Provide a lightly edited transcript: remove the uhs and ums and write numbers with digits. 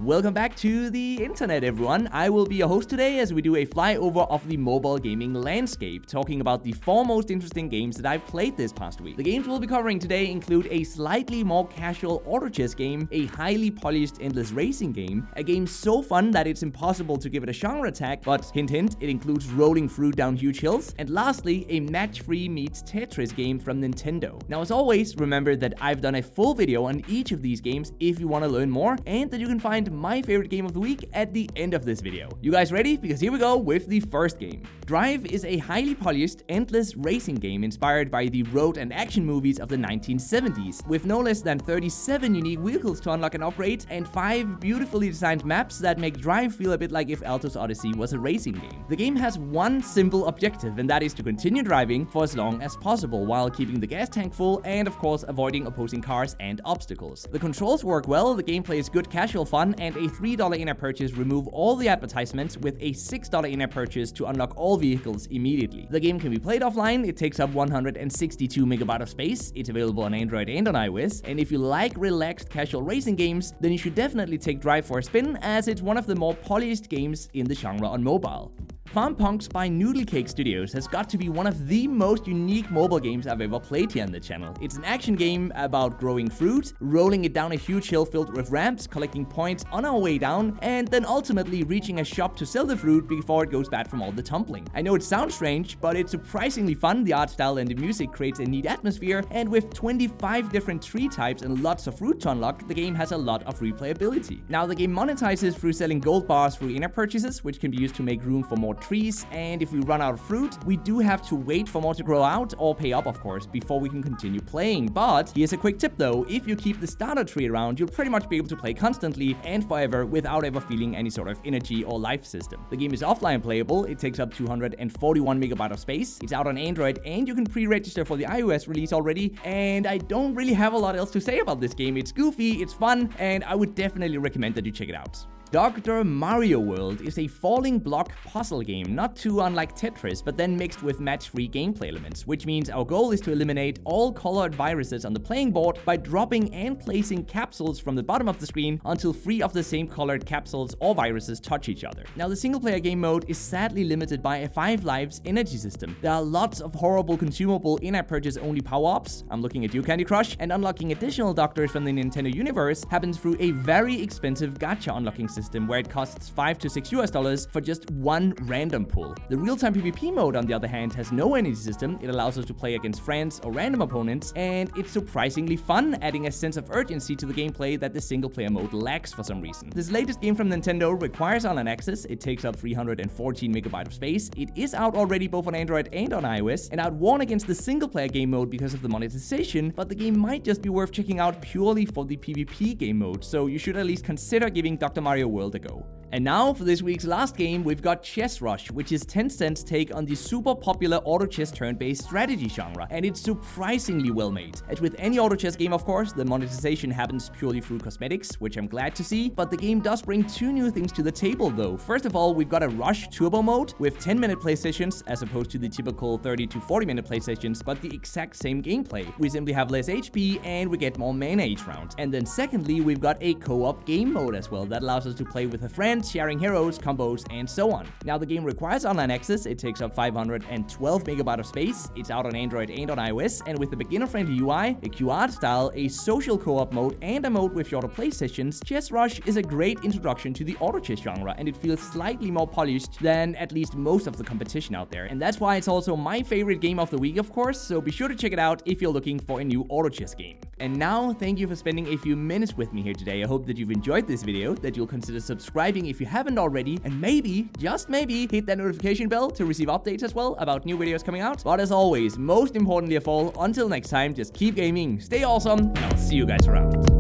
Welcome back to the internet, everyone. I will be your host today as we do a flyover of the mobile gaming landscape, talking about the 4 most interesting games that I've played this past week. The games we'll be covering today include a slightly more casual auto chess game, a highly polished endless racing game, a game so fun that it's impossible to give it a genre tag, but hint hint, it includes rolling fruit down huge hills, and lastly, a match-free meets Tetris game from Nintendo. Now, as always, remember that I've done a full video on each of these games if you want to learn more, and that you can find my favorite game of the week at the end of this video. You guys ready? Because here we go with the first game. Drive is a highly polished, endless racing game inspired by the road and action movies of the 1970s, with no less than 37 unique vehicles to unlock and operate, and 5 beautifully designed maps that make Drive feel a bit like if Alto's Odyssey was a racing game. The game has one simple objective, and that is to continue driving for as long as possible while keeping the gas tank full and, of course, avoiding opposing cars and obstacles. The controls work well, the gameplay is good casual fun, and a $3 in-app purchase remove all the advertisements with a $6 in-app purchase to unlock all vehicles immediately. The game can be played offline, it takes up 162 MB of space, it's available on Android and on iOS, and if you like relaxed casual racing games, then you should definitely take Drive for a spin, as it's one of the more polished games in the genre on mobile. Farm Punks by Noodle Cake Studios has got to be one of the most unique mobile games I've ever played here on the channel. It's an action game about growing fruit, rolling it down a huge hill filled with ramps, collecting points on our way down, and then ultimately reaching a shop to sell the fruit before it goes bad from all the tumbling. I know it sounds strange, but it's surprisingly fun. The art style and the music creates a neat atmosphere, and with 25 different tree types and lots of fruit to unlock, the game has a lot of replayability. Now, the game monetizes through selling gold bars through in-app purchases, which can be used to make room for more trees, and if we run out of fruit, we do have to wait for more to grow out, or pay up of course, before we can continue playing. But here's a quick tip though, if you keep the starter tree around, you'll pretty much be able to play constantly and forever without ever feeling any sort of energy or life system. The game is offline playable, it takes up 241 MB of space, it's out on Android, and you can pre-register for the iOS release already, and I don't really have a lot else to say about this game. It's goofy, it's fun, and I would definitely recommend that you check it out. Dr. Mario World is a falling block puzzle game, not too unlike Tetris, but then mixed with match-free gameplay elements, which means our goal is to eliminate all colored viruses on the playing board by dropping and placing capsules from the bottom of the screen until 3 of the same colored capsules or viruses touch each other. Now, the single-player game mode is sadly limited by a 5 lives energy system. There are lots of horrible consumable in-app purchase-only power-ups, I'm looking at you, Candy Crush, and unlocking additional doctors from the Nintendo universe happens through a very expensive gacha unlocking system where it costs $5 to $6 for just one random pull. The real-time PvP mode, on the other hand, has no energy system. It allows us to play against friends or random opponents, and it's surprisingly fun, adding a sense of urgency to the gameplay that the single-player mode lacks for some reason. This latest game from Nintendo requires online access. It takes up 314 MB of space. It is out already both on Android and on iOS, and I'd warn against the single-player game mode because of the monetization, but the game might just be worth checking out purely for the PvP game mode, so you should at least consider giving Dr. Mario World a go. And now, for this week's last game, we've got Chess Rush, which is Tencent's take on the super popular auto chess turn-based strategy genre, and it's surprisingly well made. As with any auto chess game, of course, the monetization happens purely through cosmetics, which I'm glad to see, but the game does bring 2 new things to the table though. First of all, we've got a Rush Turbo mode with 10-minute play sessions as opposed to the typical 30 to 40-minute play sessions, but the exact same gameplay. We simply have less HP and we get more mana each round. And then secondly, we've got a co-op game mode as well that allows us to play with a friend, sharing heroes, combos, and so on. Now, the game requires online access. It takes up 512 MB of space. It's out on Android and on iOS, and with a beginner-friendly UI, a Q art style, a social co-op mode, and a mode with shorter play sessions, Chess Rush is a great introduction to the auto chess genre, and it feels slightly more polished than at least most of the competition out there. And that's why it's also my favorite game of the week, of course, so be sure to check it out if you're looking for a new auto chess game. And now, thank you for spending a few minutes with me here today. I hope that you've enjoyed this video, that you'll consider subscribing if you haven't already, and maybe, just maybe, hit that notification bell to receive updates as well about new videos coming out. But as always, most importantly of all, until next time, just keep gaming, stay awesome, and I'll see you guys around.